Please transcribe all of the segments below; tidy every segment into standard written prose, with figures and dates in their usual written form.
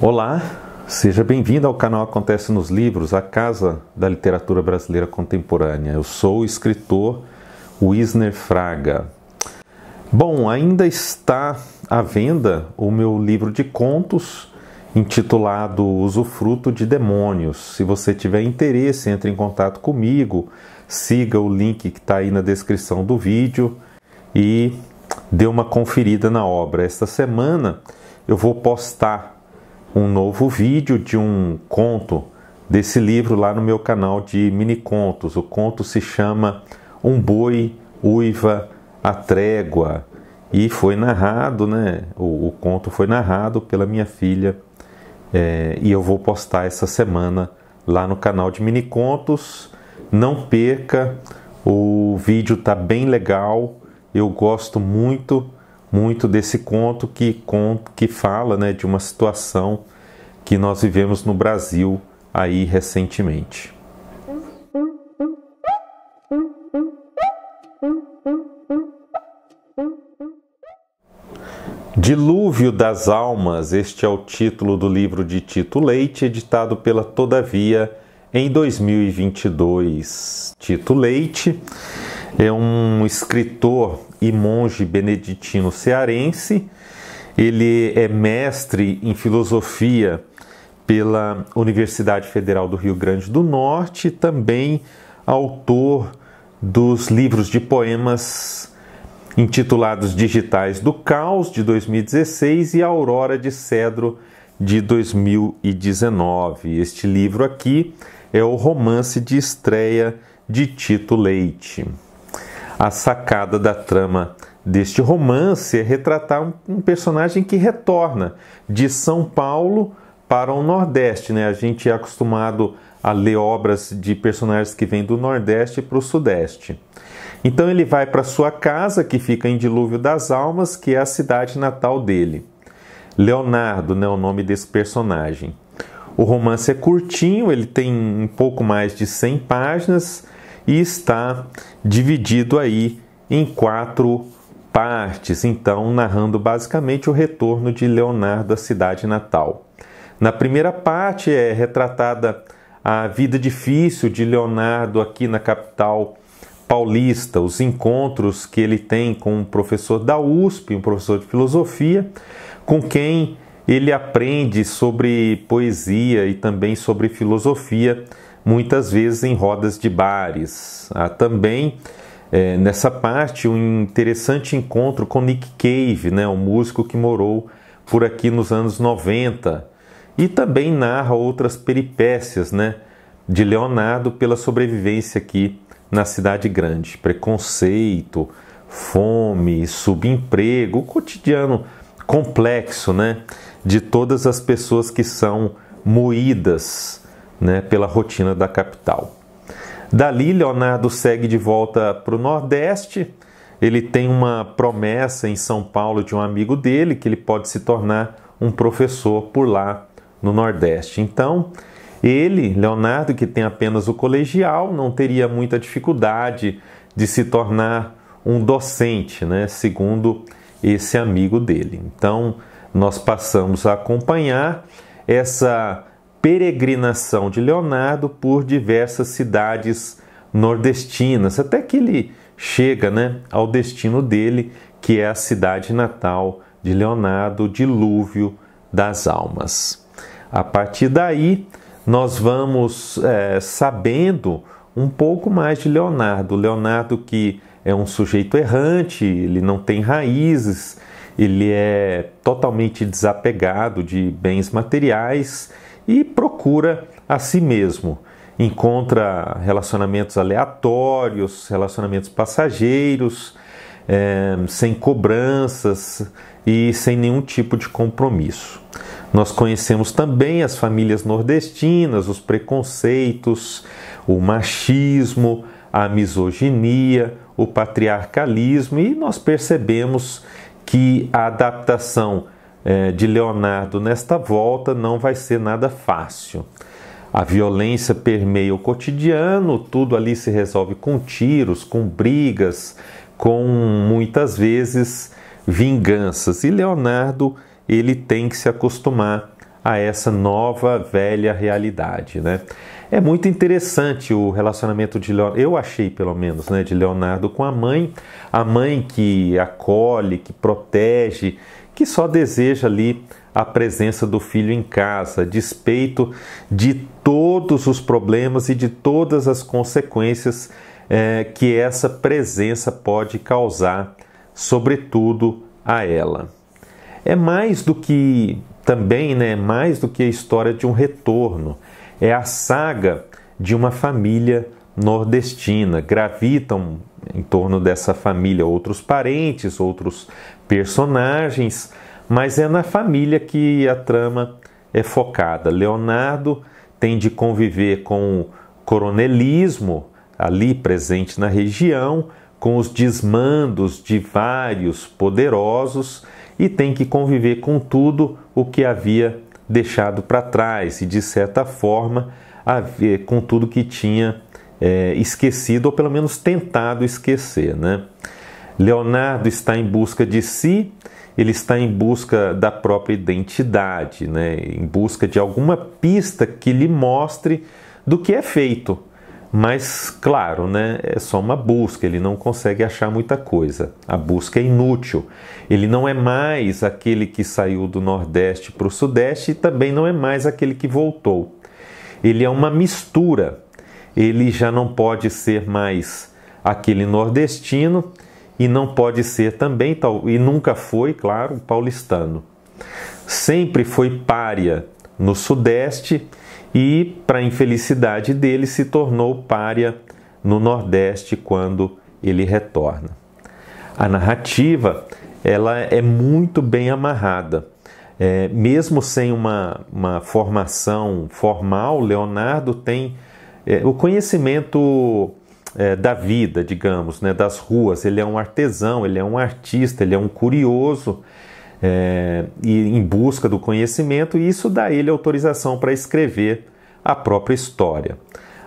Olá, seja bem-vindo ao canal Acontece nos Livros, a casa da literatura brasileira contemporânea. Eu sou o escritor Wisner Fraga. Bom, ainda está à venda o meu livro de contos intitulado Usufruto de Demônios. Se você tiver interesse, entre em contato comigo, siga o link que está aí na descrição do vídeo e dê uma conferida na obra. Esta semana eu vou postar um novo vídeo de um conto desse livro lá no meu canal de mini contos. O conto se chama Um Boi Uiva a Trégua e foi narrado, o conto foi narrado pela minha filha e eu vou postar essa semana lá no canal de mini contos. Não perca, o vídeo tá bem legal, eu gosto muito desse conto que fala de uma situação que nós vivemos no Brasil aí recentemente. Dilúvio das Almas, este é o título do livro de Tito Leite, editado pela Todavia em 2022. Tito Leite é um escritor e monge beneditino cearense. Ele é mestre em filosofia pela Universidade Federal do Rio Grande do Norte, também autor dos livros de poemas intitulados Digitais do Caos, de 2016, e Aurora de Cedro, de 2019. Este livro aqui é o romance de estreia de Tito Leite. A sacada da trama deste romance é retratar um personagem que retorna de São Paulo para o Nordeste. A gente é acostumado a ler obras de personagens que vêm do Nordeste para o Sudeste. Então ele vai para sua casa, que fica em Dilúvio das Almas, que é a cidade natal dele. Leonardo, o nome desse personagem. O romance é curtinho, ele tem um pouco mais de 100 páginas e está dividido aí em 4 partes, então narrando basicamente o retorno de Leonardo à cidade natal. Na primeira parte é retratada a vida difícil de Leonardo aqui na capital paulista, os encontros que ele tem com um professor da USP, um professor de filosofia, com quem ele aprende sobre poesia e também sobre filosofia, muitas vezes em rodas de bares. Há também, nessa parte, um interessante encontro com Nick Cave, um músico que morou por aqui nos anos 90, e também narra outras peripécias de Leonardo pela sobrevivência aqui na cidade grande. Preconceito, fome, subemprego, o cotidiano complexo de todas as pessoas que são moídas pela rotina da capital. Dali, Leonardo segue de volta para o Nordeste. Ele tem uma promessa em São Paulo de um amigo dele, que ele pode se tornar um professor por lá no Nordeste. Então, ele, Leonardo, que tem apenas o colegial, não teria muita dificuldade de se tornar um docente, segundo esse amigo dele. Então, nós passamos a acompanhar essa peregrinação de Leonardo por diversas cidades nordestinas, até que ele chega ao destino dele, que é a cidade natal de Leonardo, Dilúvio das Almas. A partir daí, nós vamos sabendo um pouco mais de Leonardo. Leonardo, que é um sujeito errante, ele não tem raízes, ele é totalmente desapegado de bens materiais e procura a si mesmo. Encontra relacionamentos aleatórios, relacionamentos passageiros, sem cobranças e sem nenhum tipo de compromisso. Nós conhecemos também as famílias nordestinas, os preconceitos, o machismo, a misoginia, o patriarcalismo, e nós percebemos que a adaptação de Leonardo nesta volta não vai ser nada fácil. A violência permeia o cotidiano, tudo ali se resolve com tiros, com brigas, com muitas vezes vinganças. E Leonardo, ele tem que se acostumar a essa nova, velha realidade, né? É muito interessante o relacionamento de Leonardo, eu achei pelo menos, né, de Leonardo com a mãe que acolhe, que protege, que só deseja ali a presença do filho em casa, a despeito de todos os problemas e de todas as consequências que essa presença pode causar, sobretudo a ela. É mais do que também, né, mais do que a história de um retorno. É a saga de uma família nordestina. Gravitam em torno dessa família outros parentes, outros personagens, mas é na família que a trama é focada. Leonardo tem de conviver com o coronelismo ali presente na região, com os desmandos de vários poderosos e tem que conviver com tudo o que havia deixado para trás e, de certa forma, com tudo que tinha esquecido, ou pelo menos tentado esquecer, né? Leonardo está em busca de si, ele está em busca da própria identidade, né? Em busca de alguma pista que lhe mostre do que é feito. Mas, claro, né, é só uma busca, ele não consegue achar muita coisa. A busca é inútil. Ele não é mais aquele que saiu do Nordeste para o Sudeste e também não é mais aquele que voltou. Ele é uma mistura. Ele já não pode ser mais aquele nordestino e não pode ser também, e nunca foi, claro, paulistano. Sempre foi pária no Sudeste e, para a infelicidade dele, se tornou pária no Nordeste quando ele retorna. A narrativa ela é muito bem amarrada. Mesmo sem uma formação formal, Leonardo tem o conhecimento da vida, digamos, né, das ruas. Ele é um artesão, ele é um artista, ele é um curioso, e em busca do conhecimento, e isso dá a ele autorização para escrever a própria história.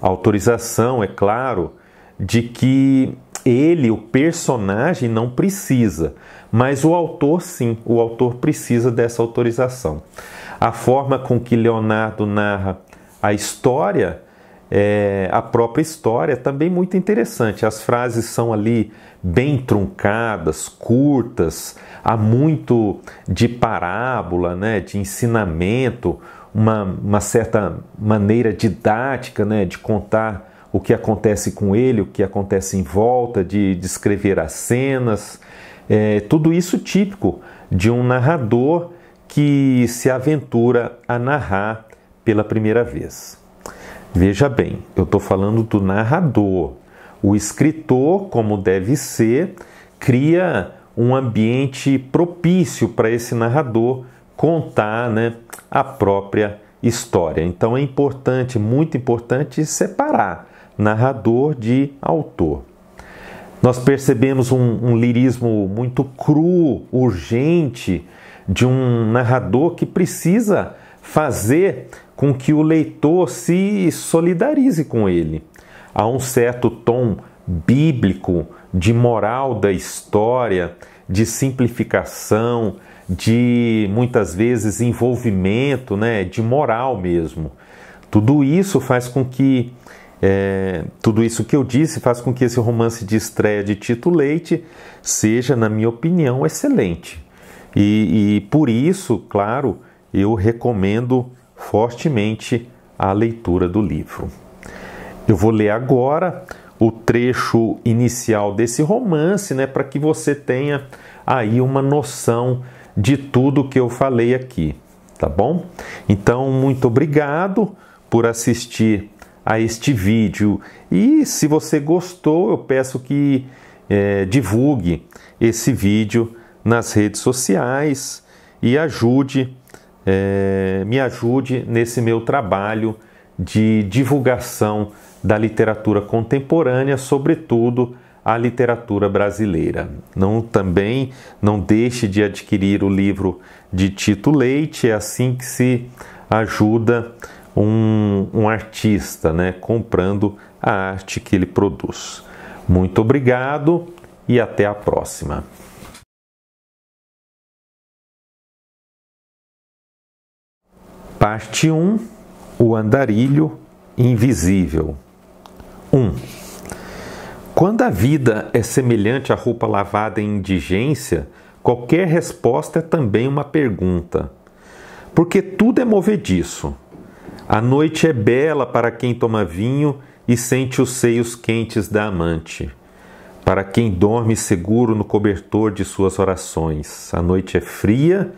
A autorização, é claro, de que ele, o personagem, não precisa, mas o autor sim, o autor precisa dessa autorização. A forma com que Leonardo narra a história, a própria história, é também muito interessante. As frases são ali bem truncadas, curtas, há muito de parábola, né, de ensinamento, uma certa maneira didática, né, de contar o que acontece com ele, o que acontece em volta, de descrever as cenas. Tudo isso típico de um narrador que se aventura a narrar pela primeira vez. Veja bem, eu estou falando do narrador. O escritor, como deve ser, cria um ambiente propício para esse narrador contar, né, a própria história. Então é importante, muito importante, separar narrador de autor. Nós percebemos um lirismo muito cru, urgente, de um narrador que precisa fazer com que o leitor se solidarize com ele. Há um certo tom bíblico de moral da história, de simplificação, de muitas vezes envolvimento, né, de moral mesmo. Tudo isso faz com que tudo isso que eu disse faz com que esse romance de estreia de Tito Leite seja, na minha opinião, excelente. E por isso, claro, eu recomendo fortemente a leitura do livro. Eu vou ler agora o trecho inicial desse romance, né, para que você tenha aí uma noção de tudo que eu falei aqui, tá bom? Então, muito obrigado por assistir a este vídeo e se você gostou, eu peço que divulgue esse vídeo nas redes sociais e me ajude nesse meu trabalho de divulgação da literatura contemporânea, sobretudo a literatura brasileira. Também não deixe de adquirir o livro de Tito Leite, é assim que se ajuda um artista, né, comprando a arte que ele produz. Muito obrigado e até a próxima. Parte 1. O andarilho invisível. 1. Quando a vida é semelhante à roupa lavada em indigência, qualquer resposta é também uma pergunta. Porque tudo é movediço. A noite é bela para quem toma vinho e sente os seios quentes da amante. Para quem dorme seguro no cobertor de suas orações. A noite é fria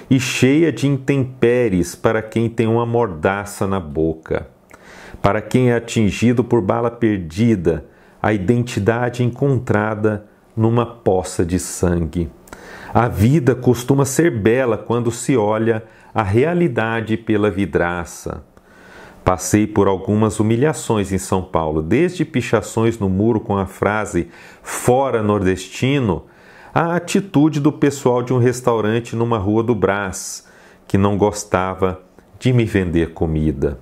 e cheia de intempéries para quem tem uma mordaça na boca. Para quem é atingido por bala perdida, a identidade encontrada numa poça de sangue. A vida costuma ser bela quando se olha a realidade pela vidraça. Passei por algumas humilhações em São Paulo, desde pichações no muro com a frase "Fora nordestino", a atitude do pessoal de um restaurante numa rua do Brás, que não gostava de me vender comida.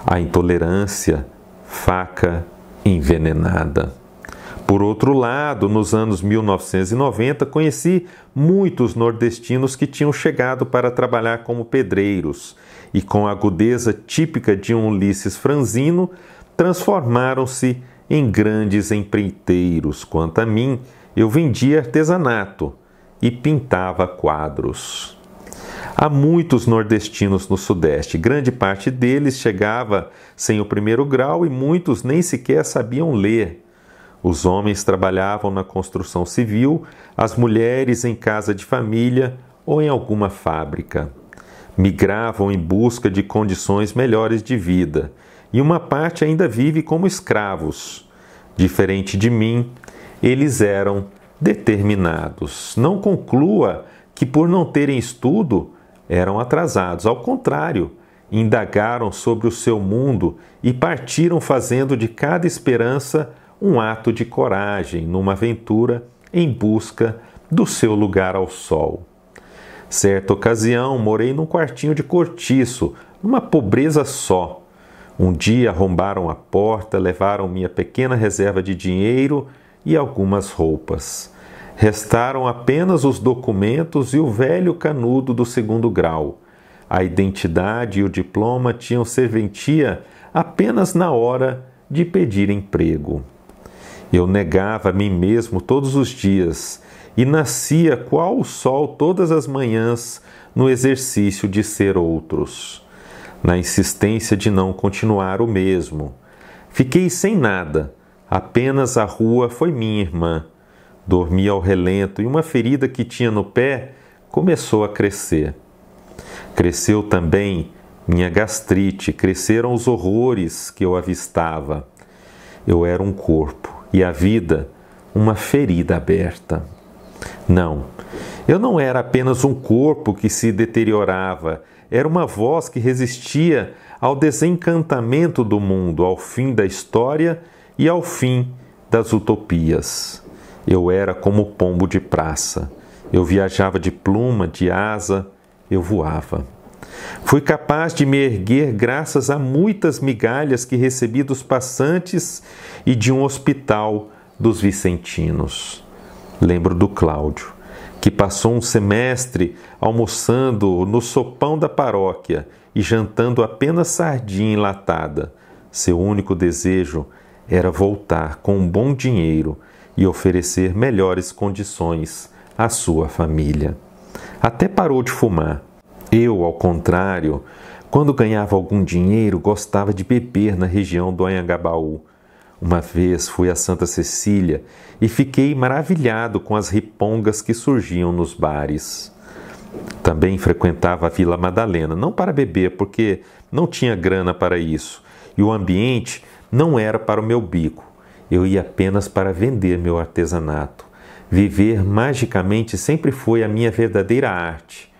A intolerância, faca envenenada. Por outro lado, nos anos 1990, conheci muitos nordestinos que tinham chegado para trabalhar como pedreiros e, com a agudeza típica de um Ulisses franzino, transformaram-se em grandes empreiteiros. Quanto a mim, eu vendia artesanato e pintava quadros. Há muitos nordestinos no Sudeste. Grande parte deles chegava sem o primeiro grau e muitos nem sequer sabiam ler. Os homens trabalhavam na construção civil, as mulheres em casa de família ou em alguma fábrica. Migravam em busca de condições melhores de vida, e uma parte ainda vive como escravos. Diferente de mim, eles eram determinados. Não conclua que, por não terem estudo, eram atrasados. Ao contrário, indagaram sobre o seu mundo e partiram fazendo de cada esperança um ato de coragem numa aventura em busca do seu lugar ao sol. Certa ocasião, morei num quartinho de cortiço, numa pobreza só. Um dia arrombaram a porta, levaram minha pequena reserva de dinheiro e algumas roupas. Restaram apenas os documentos e o velho canudo do segundo grau. A identidade e o diploma tinham serventia apenas na hora de pedir emprego. Eu negava a mim mesmo todos os dias e nascia qual o sol todas as manhãs no exercício de ser outros, na insistência de não continuar o mesmo. Fiquei sem nada, apenas a rua foi minha irmã. Dormi ao relento e uma ferida que tinha no pé começou a crescer. Cresceu também minha gastrite, cresceram os horrores que eu avistava. Eu era um corpo e a vida uma ferida aberta. Não, eu não era apenas um corpo que se deteriorava, era uma voz que resistia ao desencantamento do mundo, ao fim da história e ao fim das utopias. Eu era como o pombo de praça. Eu viajava de pluma, de asa, eu voava. Fui capaz de me erguer graças a muitas migalhas que recebi dos passantes e de um hospital dos vicentinos. Lembro do Cláudio, que passou um semestre almoçando no sopão da paróquia e jantando apenas sardinha enlatada. Seu único desejo era voltar com um bom dinheiro e oferecer melhores condições à sua família. Até parou de fumar. Eu, ao contrário, quando ganhava algum dinheiro, gostava de beber na região do Anhangabaú. Uma vez fui a Santa Cecília e fiquei maravilhado com as ripongas que surgiam nos bares. Também frequentava a Vila Madalena, não para beber, porque não tinha grana para isso, e o ambiente não era para o meu bico. Eu ia apenas para vender meu artesanato. Viver magicamente sempre foi a minha verdadeira arte.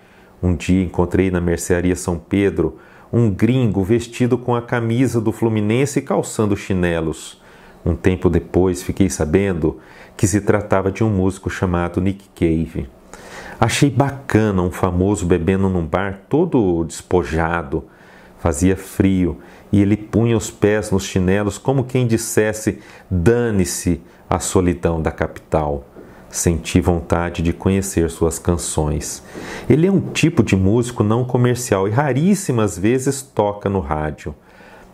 Um dia encontrei na mercearia São Pedro um gringo vestido com a camisa do Fluminense e calçando chinelos. Um tempo depois fiquei sabendo que se tratava de um músico chamado Nick Cave. Achei bacana um famoso bebendo num bar todo despojado. Fazia frio e ele punha os pés nos chinelos como quem dissesse: dane-se a solidão da capital. Senti vontade de conhecer suas canções. Ele é um tipo de músico não comercial e raríssimas vezes toca no rádio.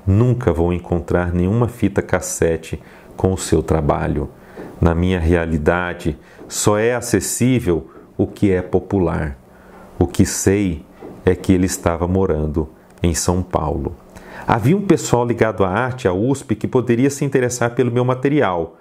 Nunca vou encontrar nenhuma fita cassete com o seu trabalho. Na minha realidade, só é acessível o que é popular. O que sei é que ele estava morando em São Paulo. Havia um pessoal ligado à arte, à USP, que poderia se interessar pelo meu material.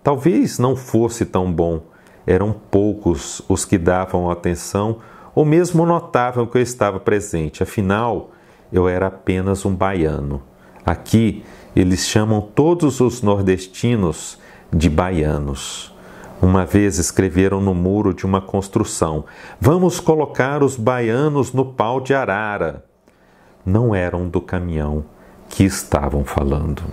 Talvez não fosse tão bom. Eram poucos os que davam atenção ou mesmo notavam que eu estava presente. Afinal, eu era apenas um baiano. Aqui, eles chamam todos os nordestinos de baianos. Uma vez escreveram no muro de uma construção: "Vamos colocar os baianos no pau de arara." Não eram do caminhão que estavam falando.